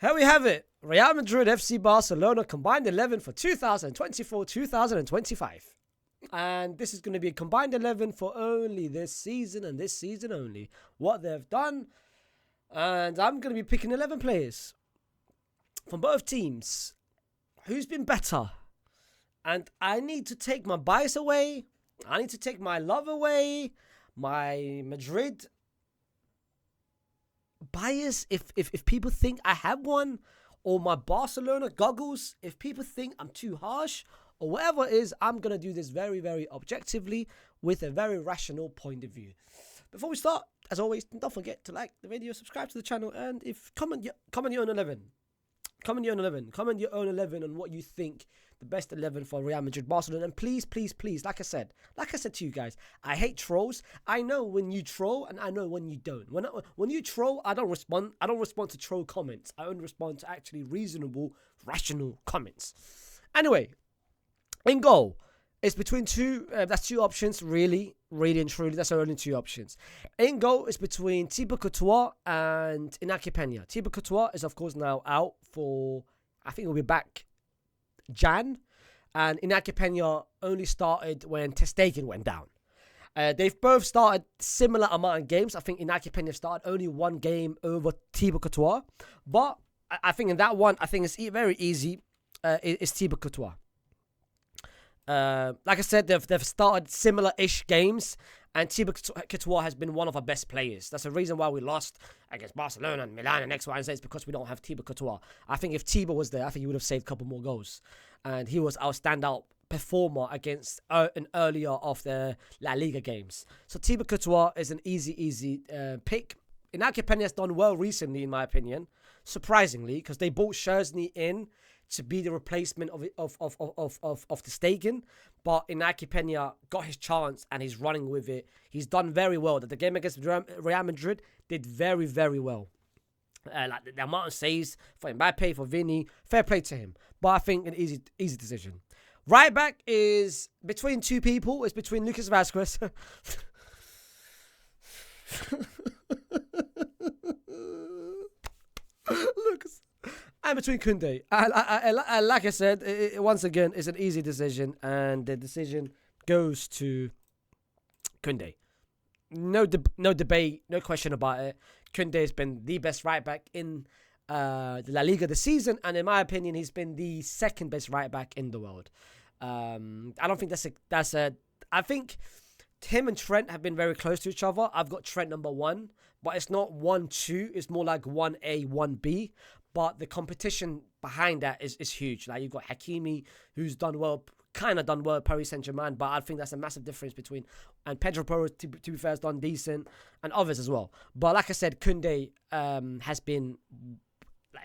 Here we have it. Real Madrid FC Barcelona combined 11 for 2024-2025. And this is going to be a combined 11 for only this season and this season only. What they've done. And I'm going to be picking 11 players from both teams. Who's been better? And I need to take my bias away. I need to take my love away. My Madrid bias, if people think I have one, or my Barcelona goggles, if people think I'm too harsh, or whatever it is, I'm going to do this very, very objectively with a very rational point of view. Before we start, as always, don't forget to like the video, subscribe to the channel, and if comment your own 11. Comment your own 11 on what you think the best 11 for Real Madrid Barcelona. And please, like I said to you guys, I hate trolls. I know when you troll and I know when you don't. When you troll, I don't respond. I don't respond to troll comments. I only respond to actually reasonable, rational comments. Anyway, in goal, it's between two. That's two options, really and truly. That's our only two options. In goal, it's between Thibaut Courtois and Iñaki Peña. Thibaut Courtois is, of course, now out for, I think he'll be back Jan. And Iñaki Peña only started when Ter Stegen went down. They've both started similar amount of games. I think Iñaki Peña started only one game over Thibaut Courtois. But I think in that one, I think it's very easy. It's Thibaut Courtois. Like I said, they've started similar-ish games, and Thibaut Courtois has been one of our best players. That's the reason why we lost against Barcelona and Milan and X, Y, and Z. It's because we don't have Thibaut Courtois. I think if Thibaut was there, I think he would have saved a couple more goals. And he was our standout performer against an earlier of the La Liga games. So Thibaut Courtois is an easy pick. Iñaki Peña has done well recently, in my opinion, surprisingly, because they brought Szczesny in to be the replacement of the Stegen, but Iñaki Peña got his chance and he's running with it. He's done very well. The game against Real Madrid did very, very well. Like the amount of saves for Mbappe, for Vini, fair play to him. But I think an easy decision. Right back is between two people. It's between Lucas Vazquez. Lucas. And between Koundé. Like I said, once again, it's an easy decision. And the decision goes to Koundé. No debate, no question about it. Koundé has been the best right back in the La Liga this season. And in my opinion, he's been the second best right back in the world. I don't think I think him and Trent have been very close to each other. I've got Trent number 1. But it's not 1-2. It's more like 1A, 1B. But the competition behind that is huge. Like, you've got Hakimi, who's kind of done well at Paris Saint-Germain, but I think that's a massive difference between, and Pedro Porro, to be fair, has done decent, and others as well. But like I said, Koundé has been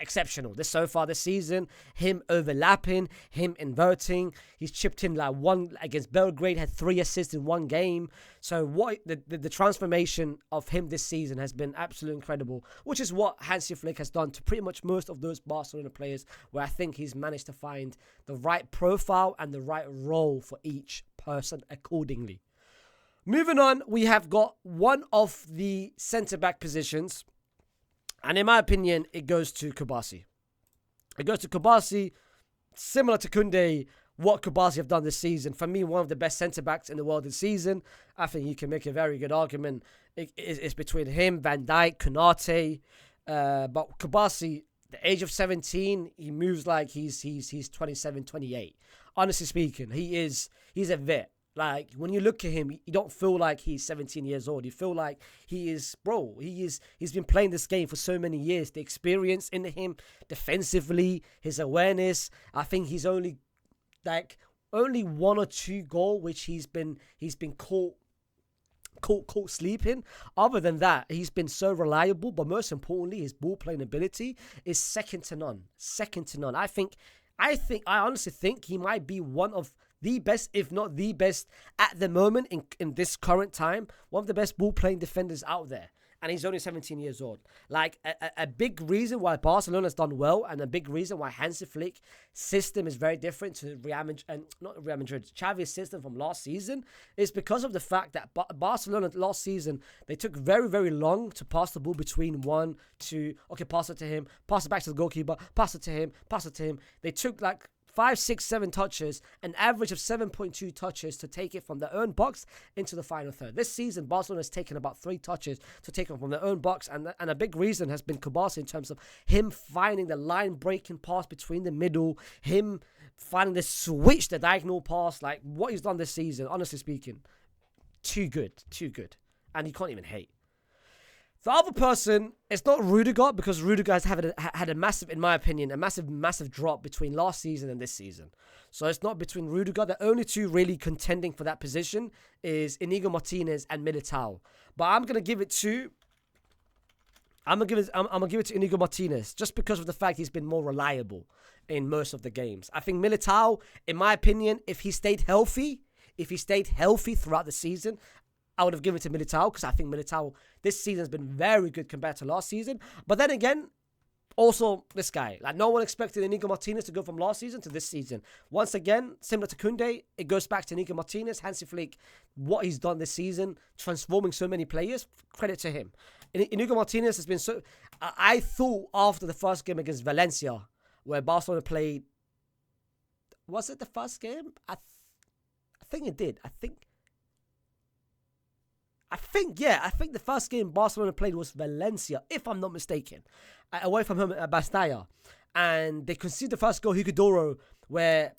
exceptional so far this season. Him overlapping, him inverting. He's chipped in like one against Belgrade, had 3 assists in one game. So what the transformation of him this season has been absolutely incredible, which is what Hansi Flick has done to pretty much most of those Barcelona players, where I think he's managed to find the right profile and the right role for each person accordingly. Moving on, we have got one of the centre-back positions. And in my opinion, it goes to Kubasi. It goes to Kubasi, similar to Koundé, what Kubasi have done this season. For me, one of the best centre-backs in the world this season. I think you can make a very good argument. It's between him, Van Dijk, Konate. But Kubasi, the age of 17, he moves like he's 27, 28. Honestly speaking, he's a vet. Like, when you look at him, you don't feel like he's 17 years old. You feel like he's been playing this game for so many years. The experience in him defensively, his awareness. I think he's only 1 or 2 goals, which he's been caught sleeping. Other than that, he's been so reliable, but most importantly, his ball playing ability is second to none. I honestly think he might be one of the best, if not the best, at the moment in this current time. One of the best ball-playing defenders out there. and he's only 17 years old. Like, a big reason why Barcelona has done well, and a big reason why Hansi Flick's system is very different to not Real Madrid, Xavi's system from last season, is because of the fact that Barcelona last season, they took very, very long to pass the ball between 1, 2, okay, pass it to him, pass it back to the goalkeeper, pass it to him, pass it to him. They took like 5, 6, 7 touches, an average of 7.2 touches to take it from their own box into the final third. This season, Barcelona has taken about 3 touches to take it from their own box, and a big reason has been Kubasi in terms of him finding the line-breaking pass between the middle, him finding the switch, the diagonal pass, like what he's done this season, honestly speaking, too good, and you can't even hate. The other person, it's not Rudiger, because Rudiger has had a massive, in my opinion, a massive drop between last season and this season. So it's not between Rudiger. The only two really contending for that position is Inigo Martinez and Militao. But I'm gonna give it to Inigo Martinez just because of the fact he's been more reliable in most of the games. I think Militao, in my opinion, if he stayed healthy throughout the season, I would have given it to Militao, because I think Militao this season has been very good compared to last season. But then again, also this guy. Like, no one expected Inigo Martinez to go from last season to this season. Once again, similar to Koundé, it goes back to Inigo Martinez. Hansi Flick, what he's done this season, transforming so many players, credit to him. Inigo Martinez has been so... I thought after the first game against Valencia, where Barcelona played... Was it the first game? I think it did. I think the first game Barcelona played was Valencia, if I'm not mistaken, away from home at Bastilla, and they conceded the first goal, Higuaín, where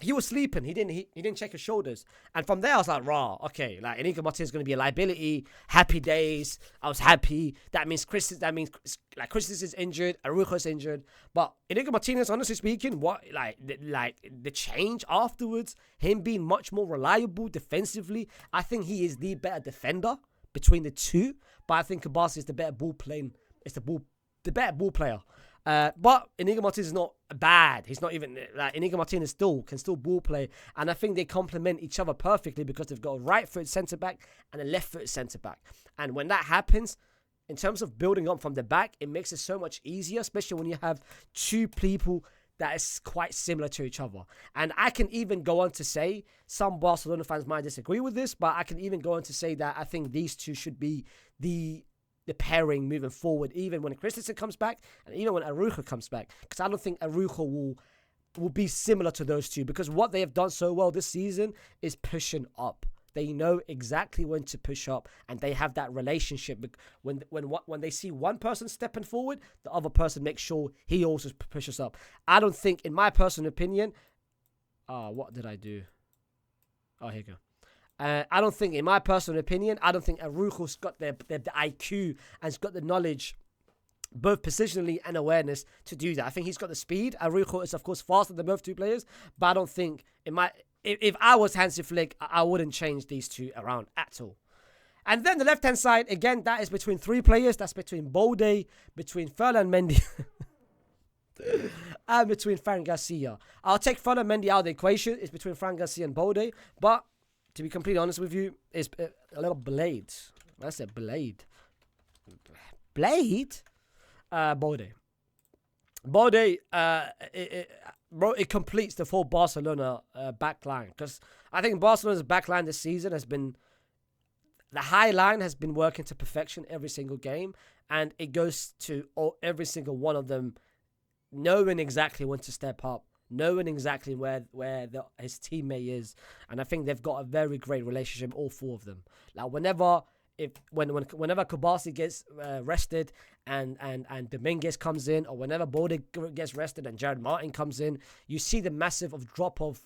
he was sleeping. He didn't check his shoulders, and from there I was like, raw, okay, like Inigo Martinez is going to be a liability. Happy days. I was happy. That means Christensen is injured, Araujo's injured, but Inigo Martinez, honestly speaking, the change afterwards, him being much more reliable defensively, I think he is the better defender between the two, but I think Kubasi is the better the better ball player. But Inigo Martinez is not bad. He's not even like Inigo Martinez can still ball play, and I think they complement each other perfectly because they've got a right-footed centre-back and a left-footed centre-back. And when that happens, in terms of building up from the back, it makes it so much easier, especially when you have two people that is quite similar to each other. And I can even go on to say, some Barcelona fans might disagree with this, but I can even go on to say that I think these two should be the pairing moving forward, even when Christensen comes back and even when Araujo comes back, because I don't think Araujo will be similar to those two, because what they have done so well this season is pushing up. They know exactly when to push up, and they have that relationship. When they see one person stepping forward, the other person makes sure he also pushes up. I don't think, in my personal opinion, what did I do? Oh, here you go. I don't think, in my personal opinion, Araujo's got the IQ and has got the knowledge, both positionally and awareness, to do that. I think he's got the speed. Araujo is, of course, faster than both two players, but I don't think, if I was Hansi Flick, I wouldn't change these two around at all. And then the left-hand side, again, that is between three players. That's between Bolde, between Ferland Mendy, and between Fran Garcia. I'll take Ferland Mendy out of the equation. It's between Fran Garcia and Bolde, but to be completely honest with you, it's a little Blade. I said Blade. Blade? Bolde. Bolde, it completes the full Barcelona backline. Because I think Barcelona's backline this season has been... The high line has been working to perfection every single game. And it goes to every single one of them knowing exactly when to step up, knowing exactly where his teammate is. And I think they've got a very great relationship, all four of them. Like whenever Kubasi gets rested and Dominguez comes in, or whenever Bolde gets rested and Jared Martin comes in, you see the massive drop of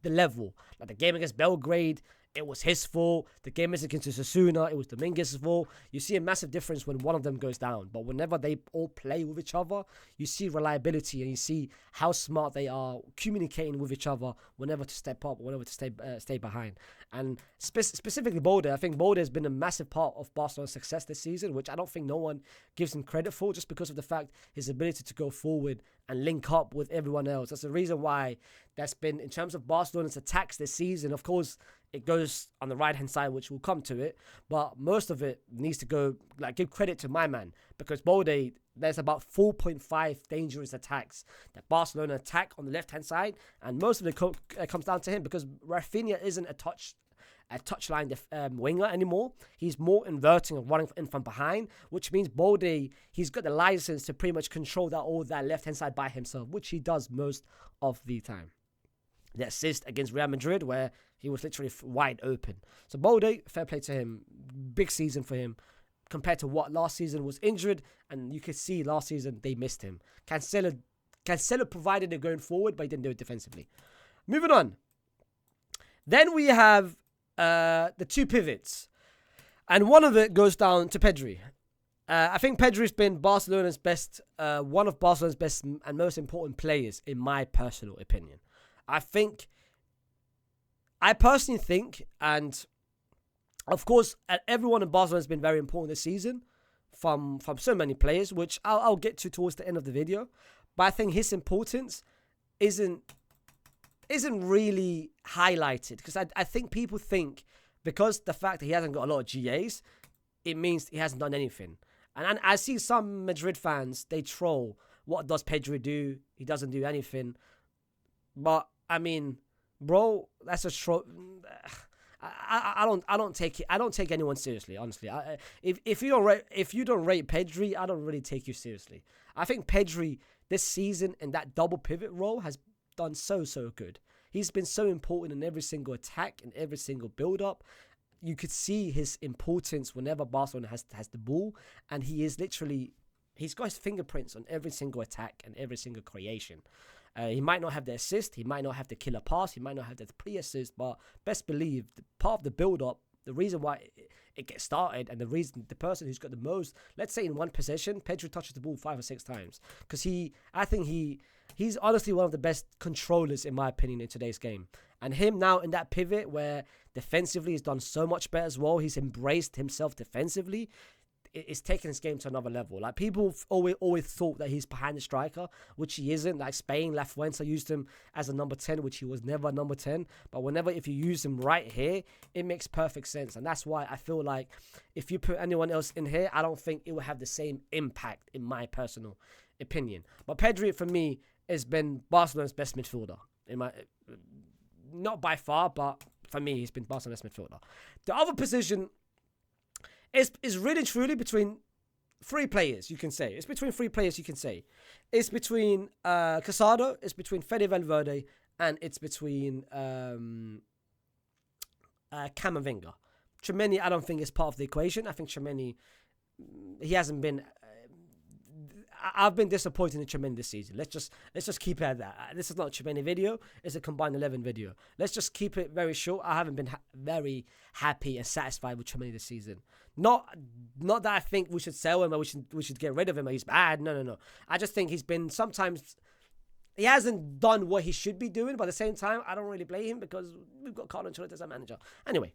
the level. Like the game against Belgrade, it was his fault. The game against Osasuna, it was Dominguez's fault. You see a massive difference when one of them goes down. But whenever they all play with each other, you see reliability and you see how smart they are communicating with each other whenever to step up, whenever to stay behind. And specifically Bolde, I think Bolde has been a massive part of Barcelona's success this season, which I don't think no one gives him credit for, just because of the fact his ability to go forward and link up with everyone else. That's the reason why that's been, in terms of Barcelona's attacks this season, of course, it goes on the right-hand side, which will come to it, but most of it needs to go, like, give credit to my man, because Balde, there's about 4.5 dangerous attacks that Barcelona attack on the left-hand side, and most of it comes down to him, because Rafinha isn't a touchline winger anymore. He's more inverting and running in from behind, which means Balde, he's got the license to pretty much control all that left-hand side by himself, which he does most of the time. The assist against Real Madrid, where he was literally wide open. So Balde, fair play to him. Big season for him compared to what last season was injured, and you could see last season they missed him. Cancelo provided it going forward, but he didn't do it defensively. Moving on. Then we have the two pivots, and one of it goes down to Pedri. I think Pedri's been Barcelona's best, one of Barcelona's best and most important players, in my personal opinion. I personally think, and of course, everyone in Barcelona has been very important this season from so many players, which I'll get to towards the end of the video. But I think his importance isn't really highlighted, because I think people think because the fact that he hasn't got a lot of GAs, it means he hasn't done anything. And I see some Madrid fans, they troll, what does Pedri do? He doesn't do anything. But I mean, bro, that's a troll. I don't take anyone seriously, honestly. If you don't rate Pedri, I don't really take you seriously. I think Pedri this season in that double pivot role has done so good. He's been so important in every single attack, in every single build-up. You could see his importance whenever Barcelona has the ball, and he's got his fingerprints on every single attack and every single creation. He might not have the assist, he might not have the killer pass, he might not have the pre-assist, but best believe, the part of the build-up, the reason why it gets started, and the person who's got the most, let's say in one possession, Pedri touches the ball 5 or 6 times. Because I think he's honestly one of the best controllers, in my opinion, in today's game. And him now in that pivot where defensively he's done so much better as well, he's embraced himself defensively, it's taken his game to another level. Like, people always thought that he's behind the striker, which he isn't. Like, Spain, La Fuente used him as a number 10, which he was never a number 10. But if you use him right here, it makes perfect sense. And that's why I feel like if you put anyone else in here, I don't think it will have the same impact, in my personal opinion. But Pedri, for me, has been Barcelona's best midfielder. Not by far, but for me, he's been Barcelona's best midfielder. The other position is really truly between 3 players, you can say. It's between 3 players, you can say. It's between Casado, it's between Fede Valverde, and it's between Camavinga. Tchouaméni, I don't think is part of the equation. I think Tchouaméni, he hasn't been... I've been disappointed in Tchouaméni this season. Let's just keep it at that. This is not a Tchouaméni video. It's a combined 11 video. Let's just keep it very short. I haven't been very happy and satisfied with Tchouaméni this season. Not that I think we should sell him or we should get rid of him or he's bad. No. I just think he's been sometimes... He hasn't done what he should be doing, but at the same time, I don't really blame him because we've got Carlo Ancelotti as our manager. Anyway,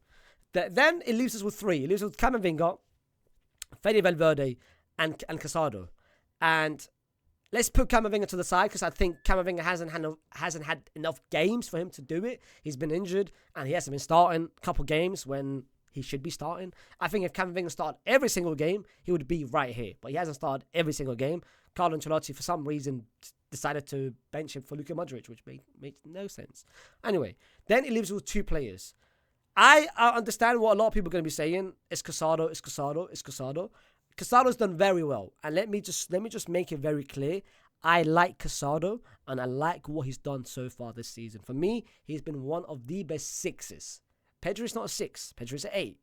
then it leaves us with 3. It leaves us with Camavinga, Fede Valverde, and Casado. And let's put Camavinga to the side because I think Camavinga hasn't had enough games for him to do it. He's been injured and he hasn't been starting a couple games when he should be starting. I think if Camavinga started every single game, he would be right here. But he hasn't started every single game. Carlo Ancelotti, for some reason, decided to bench him for Luka Modric, which made no sense. Anyway, then it leaves with 2 players. I understand what a lot of people are going to be saying. It's Casado. Casado's done very well, and let me just make it very clear. I like Casado, and I like what he's done so far this season. For me, he's been one of the best 6s. Pedri's not a 6. Pedri's an 8.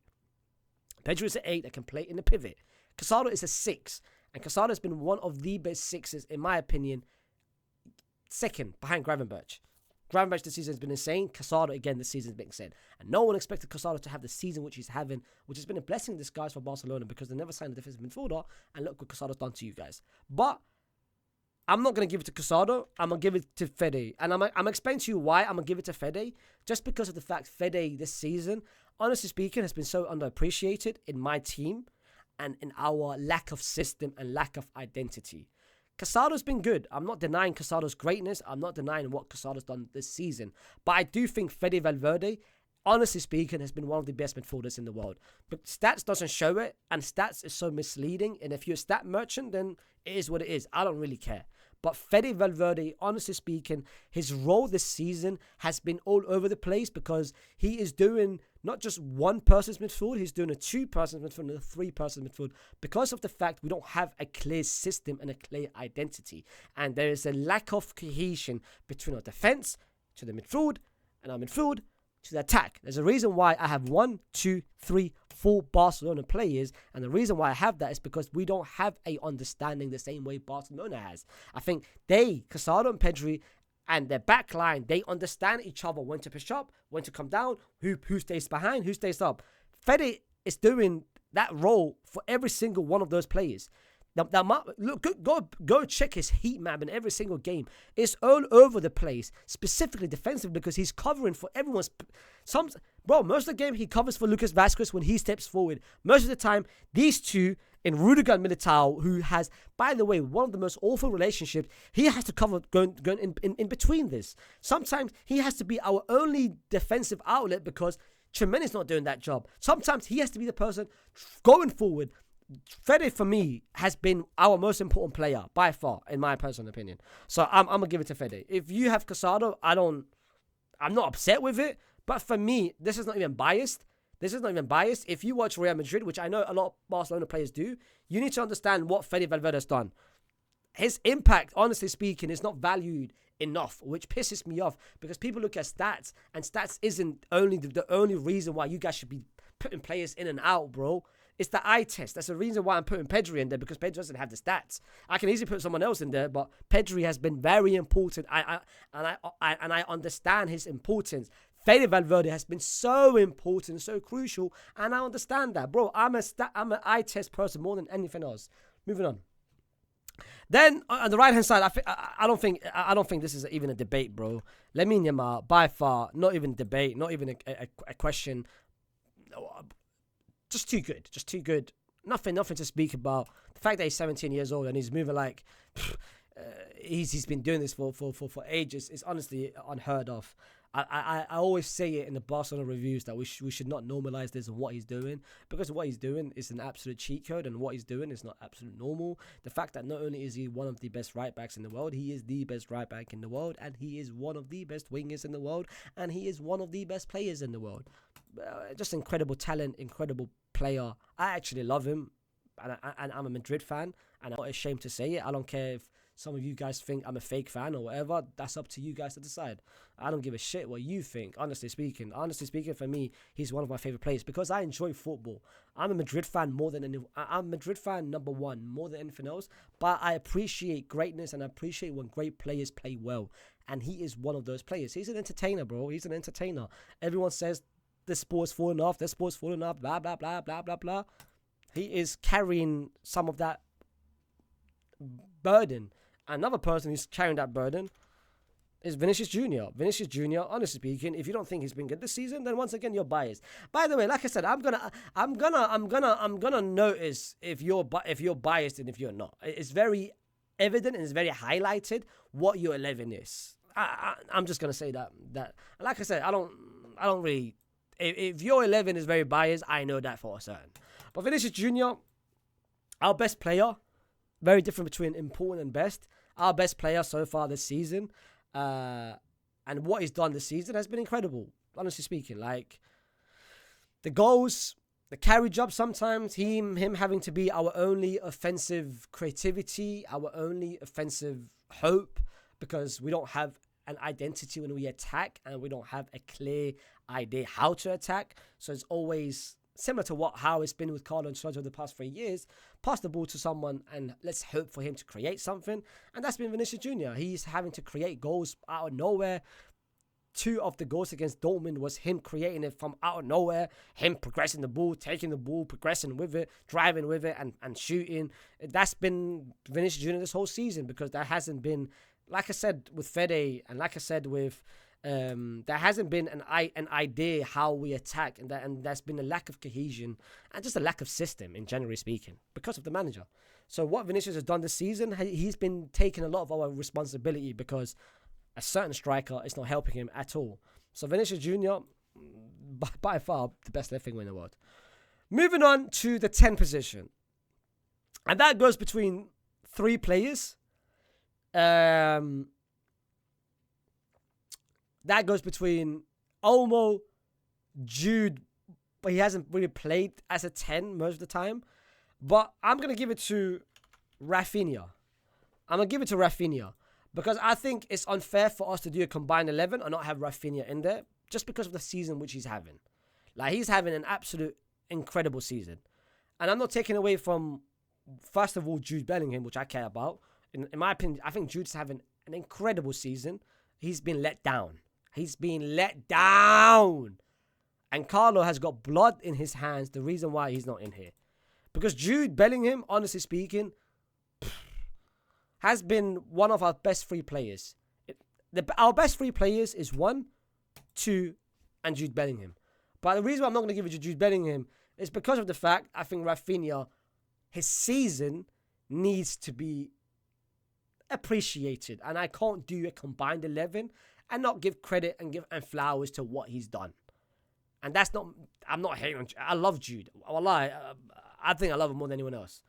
Pedri's an 8 that can play in the pivot. Casado is a 6, and Casado has been one of the best 6s, in my opinion, second behind Gravenberch. Gravenberch this season has been insane. Casado, again, this season has been insane. And no one expected Casado to have the season which he's having, which has been a blessing in disguise for Barcelona because they never signed a defensive midfielder. And look what Casado's done to you guys. But I'm not going to give it to Casado. I'm going to give it to Fede. And I'm going to explain to you why I'm going to give it to Fede. Just because of the fact Fede this season, honestly speaking, has been so underappreciated in my team and in our lack of system and lack of identity. Casado's been good. I'm not denying Casado's greatness. I'm not denying what Casado's done this season. But I do think Fede Valverde, honestly speaking, has been one of the best midfielders in the world. But stats doesn't show it, and stats is so misleading. And if you're a stat merchant, then it is what it is. I don't really care. But Fede Valverde, honestly speaking, his role this season has been all over the place because he is doing not just one person's midfield, he's doing a two-person midfield and a three-person midfield because of the fact we don't have a clear system and a clear identity. And there is a lack of cohesion between our defense to the midfield and our midfield to the attack. There's a reason why I have 1, 2, 3, 4 Barcelona players, and the reason why I have that is because we don't have a understanding the same way Barcelona has. I think Casado and Pedri, and their back line, they understand each other when to push up, when to come down, who stays behind, who stays up. Fede is doing that role for every single one of those players. Look, go check his heat map in every single game. It's all over the place, specifically defensively, because he's covering for everyone's. Most of the game he covers for Lucas Vazquez when he steps forward. Most of the time, these two in Rudiger and Militao, who has, by the way, one of the most awful relationships, he has to cover going in between this. Sometimes he has to be our only defensive outlet because Tchouameni's not doing that job. Sometimes he has to be the person going forward. Fede, for me, has been our most important player by far, in my personal opinion. So I'm gonna give it to Fede. If you have Casado, I'm not upset with it. But for me, this is not even biased. If you watch Real Madrid, which I know a lot of Barcelona players do, you need to understand what Fede Valverde has done. His impact, honestly speaking, is not valued enough, which pisses me off because people look at stats, and stats isn't only the only reason why you guys should be putting players in and out, bro. It's the eye test. That's the reason why I'm putting Pedri in there, because Pedri doesn't have the stats. I can easily put someone else in there, but Pedri has been very important. I understand his importance. Fede Valverde has been so important, so crucial, and I understand that, bro. I'm an eye test person more than anything else. Moving on. Then on the right hand side, I don't think this is even a debate, bro. Lamine Yamal, by far, not even a debate, not even a question. Just too good. Nothing to speak about. The fact that he's 17 years old and he's moving like he's been doing this for ages is honestly unheard of. I always say it in the Barcelona reviews that we should not normalize this and what he's doing, because what he's doing is an absolute cheat code and what he's doing is not absolute normal. The fact that not only is he one of the best right backs in the world, he is the best right back in the world, and he is one of the best wingers in the world, and he is one of the best players in the world. Just incredible talent, incredible player. I actually love him, and I'm a Madrid fan, and I'm not ashamed to say it. I don't care if some of you guys think I'm a fake fan or whatever. That's up to you guys to decide. I don't give a shit what you think, honestly speaking. Honestly speaking, for me, he's one of my favorite players because I enjoy football. I'm a Madrid fan I'm Madrid fan number one more than anything else. But I appreciate greatness and I appreciate when great players play well. And he is one of those players. He's an entertainer, bro. He's an entertainer. Everyone says this sport's falling off, blah, blah, blah, blah, blah, blah. He is carrying some of that burden. Another person who's carrying that burden is Vinicius Jr. Vinicius Jr., honestly speaking, if you don't think he's been good this season, then once again you're biased. By the way, like I said, I'm gonna notice if you're biased and if you're not. It's very evident and it's very highlighted what your 11 is. I'm just gonna say that. Like I said, I don't really. If your 11 is very biased, I know that for a certain. But Vinicius Jr., our best player. Very different between important and best. Our best player so far this season. And what he's done this season has been incredible. Honestly speaking. Like, the goals, the carry job sometimes, him having to be our only offensive creativity, our only offensive hope, because we don't have an identity when we attack, and we don't have a clear idea how to attack. So it's always similar to how it's been with Carlo Ancelotti the past 3 years. Pass the ball to someone and let's hope for him to create something. And that's been Vinicius Jr. He's having to create goals out of nowhere. 2 of the goals against Dortmund was him creating it from out of nowhere. Him progressing the ball, taking the ball, progressing with it, driving with it and shooting. That's been Vinicius Jr. this whole season, because there hasn't been, like I said with Fede, and like I said with there hasn't been an idea how we attack, and there's been a lack of cohesion and just a lack of system in generally speaking because of the manager. So what Vinicius has done this season, he's been taking a lot of our responsibility because a certain striker is not helping him at all. So Vinicius Jr., by far the best left winger in the world. Moving on to the 10 position. And that goes between 3 players. That goes between Olmo, Jude, but he hasn't really played as a 10 most of the time. But I'm going to give it to Rafinha. Because I think it's unfair for us to do a combined 11 and not have Rafinha in there just because of the season which he's having. Like, he's having an absolute incredible season. And I'm not taking away from, first of all, Jude Bellingham, which I care about. In my opinion, I think Jude's having an incredible season. He's been let down. And Carlo has got blood in his hands, the reason why he's not in here. Because Jude Bellingham, honestly speaking, has been one of our best 3 players. Our best 3 players is 1, 2, and Jude Bellingham. But the reason why I'm not going to give it to Jude Bellingham is because of the fact I think Rafinha, his season needs to be appreciated. And I can't do a combined 11 and not give credit and flowers to what he's done. And that's not, I'm not hating on Jude. I love Jude. Wallahi, I think I love him more than anyone else.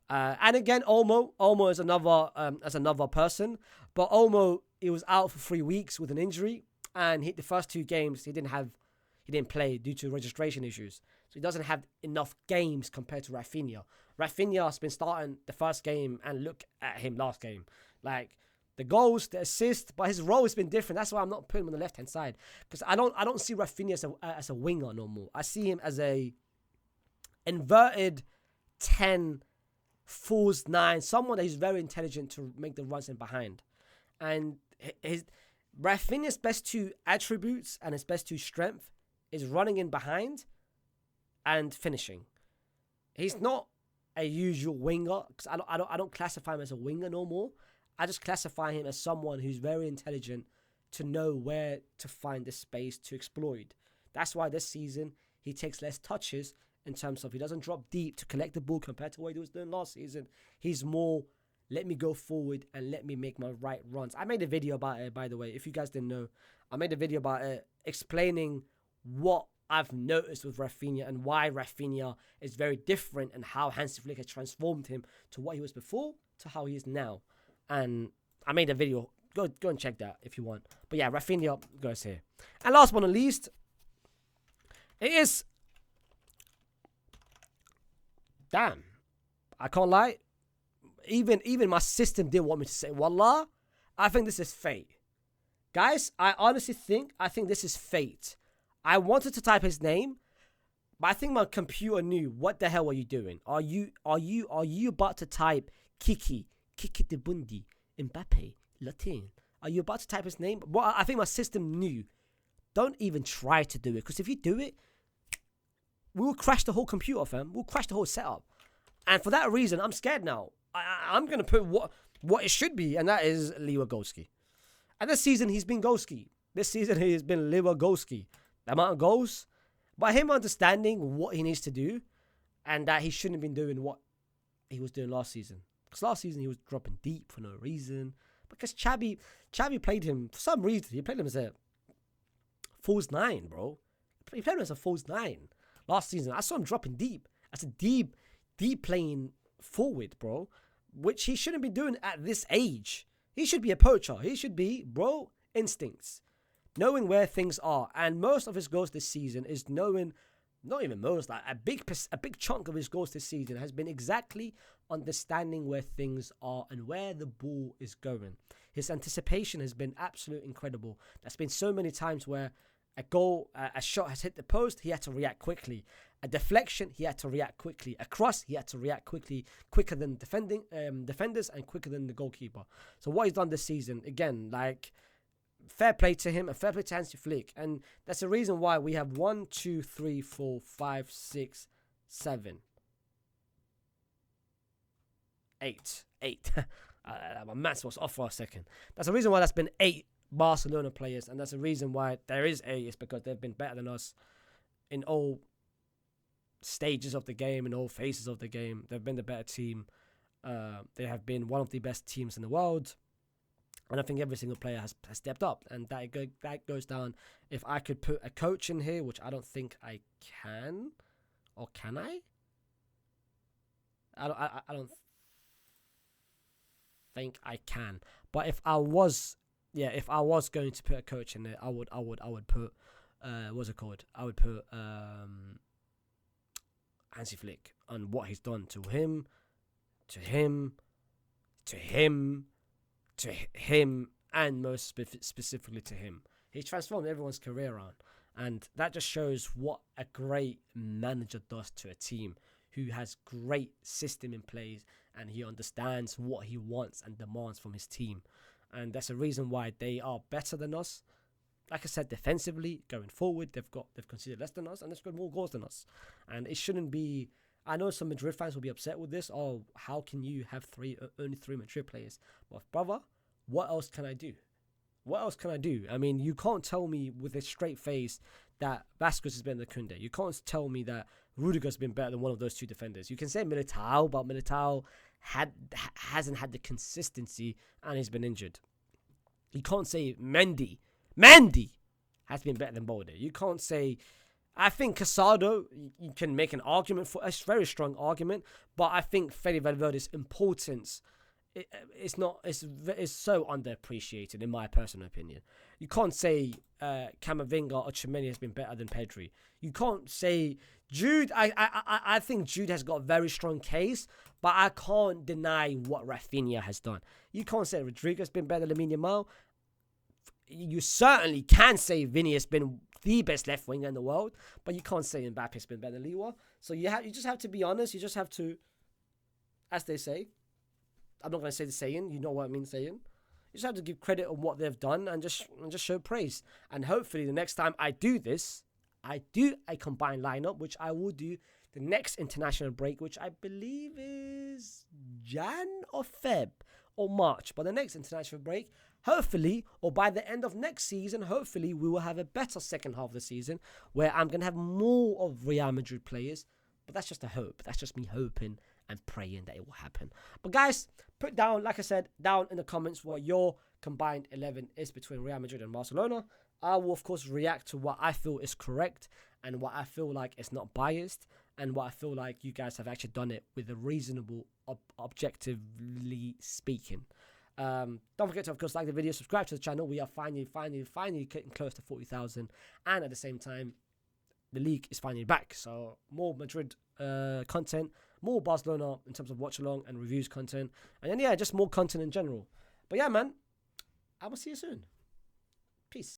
And again, Olmo is another person. But Olmo, he was out for 3 weeks with an injury. And the first 2 games, he didn't play due to registration issues. So he doesn't have enough games compared to Rafinha. Rafinha has been starting the first game, and look at him last game. Like, the goals, the assists, but his role has been different. That's why I'm not putting him on the left-hand side. Because I don't see Rafinha as a winger no more. I see him as a inverted 10, false 9, someone that is very intelligent to make the runs in behind. And Rafinha's best 2 attributes and his best 2 strength is running in behind and finishing. He's not a usual winger, because I don't classify him as a winger no more. I just classify him as someone who's very intelligent to know where to find the space to exploit. That's why this season he takes less touches in terms of he doesn't drop deep to collect the ball compared to what he was doing last season. He's more, let me go forward and let me make my right runs. I made a video about it, by the way, if you guys didn't know. I made a video about it explaining what I've noticed with Rafinha and why Rafinha is very different and how Hansi Flick has transformed him to what he was before to how he is now. And I made a video. Go and check that if you want. But yeah, Rafinha goes here. And last but not least, it is... Damn. I can't lie. Even my system didn't want me to say Wallah. I think this is fate. Guys, I honestly think this is fate. I wanted to type his name, but I think my computer knew, what the hell are you doing? Are you about to type Kiki de Bundi, Mbappe, Latin? Are you about to type his name? Well, I think my system knew. Don't even try to do it, because if you do it, we will crash the whole computer, fam. We'll crash the whole setup. And for that reason, I'm scared now. I'm going to put what it should be, and that is Lewandowski. And this season, he's been Golski. This season, he has been Lewandowski. The amount of goals, but him understanding what he needs to do and that he shouldn't have been doing what he was doing last season. Because last season, he was dropping deep for no reason. Because Xavi played him, for some reason, he played him as a false 9, bro. He played him as a false 9 last season. I saw him dropping deep. As a deep playing forward, bro. Which he shouldn't be doing at this age. He should be a poacher. He should be, bro, instincts. Knowing where things are. And most of his goals this season is knowing, not even most, like a big chunk of his goals this season has been exactly understanding where things are and where the ball is going. His anticipation has been absolutely incredible. There's been so many times where a shot has hit the post, he had to react quickly. A deflection, he had to react quickly. A cross, he had to react quickly, quicker than defenders and quicker than the goalkeeper. So what he's done this season, again, like, fair play to him and fair play to Hansi Flick. And that's the reason why we have 1, 2, 3, 4, 5, 6, 7, 8. My maths was off for a second. That's the reason why that's been 8 Barcelona players. And that's the reason why there is 8. It's because they've been better than us in all stages of the game, in all phases of the game. They've been the better team. They have been one of the best teams in the world. And I think every single player has stepped up. And that goes down. If I could put a coach in here, which I don't think I can. Or can I? I don't think I can. But if I was going to put a coach in there, I would put what's it called? I would put Hansi Flick on what he's done to him, and most specifically to him. He's transformed everyone's career around, and that just shows what a great manager does to a team who has great system in place, and he understands what he wants and demands from his team. And that's a reason why they are better than us. Like I said, defensively, going forward, they've conceded less than us, and they've scored more goals than us. And it shouldn't be. I know some Madrid fans will be upset with this. Oh, how can you have only three Madrid players? But brother, what else can I do? What else can I do? I mean, you can't tell me with a straight face that Vasquez has been the Koundé. You can't tell me that Rudiger's been better than one of those two defenders. You can say Militao, but Militao hasn't had the consistency and he's been injured. You can't say Mendy has been better than Balde. You can't say. I think Casado, you can make an argument for a very strong argument, but I think Fede Valverde's importance it's so underappreciated in my personal opinion. You can't say Camavinga or Tchouaméni has been better than Pedri. You can't say Jude. I think Jude has got a very strong case, but I can't deny what Rafinha has done. You can't say Rodrigo has been better than Lamine Yamal. You certainly can say Vinny has been the best left winger in the world, but you can't say Mbappe has been better than Lewa. So you just have to be honest. You just have to, as they say, I'm not going to say the saying. You know what I mean saying. You just have to give credit on what they've done and just show praise. And hopefully the next time I do this, I do a combined lineup, which I will do the next international break, which I believe is Jan or Feb or March. But the next international break, hopefully, or by the end of next season, hopefully we will have a better second half of the season where I'm going to have more of Real Madrid players. But that's just a hope. That's just me hoping and praying that it will happen. But guys, put down, like I said, down in the comments what your combined 11 is between Real Madrid and Barcelona. I will, of course, react to what I feel is correct and what I feel like is not biased and what I feel like you guys have actually done it with a reasonable, objectively speaking. Don't forget to, of course, like the video, subscribe to the channel. We are finally getting close to 40,000. And at the same time, the league is finally back. So more Madrid content, more Barcelona in terms of watch along and reviews content. And then, yeah, just more content in general. But yeah, man, I will see you soon. Peace.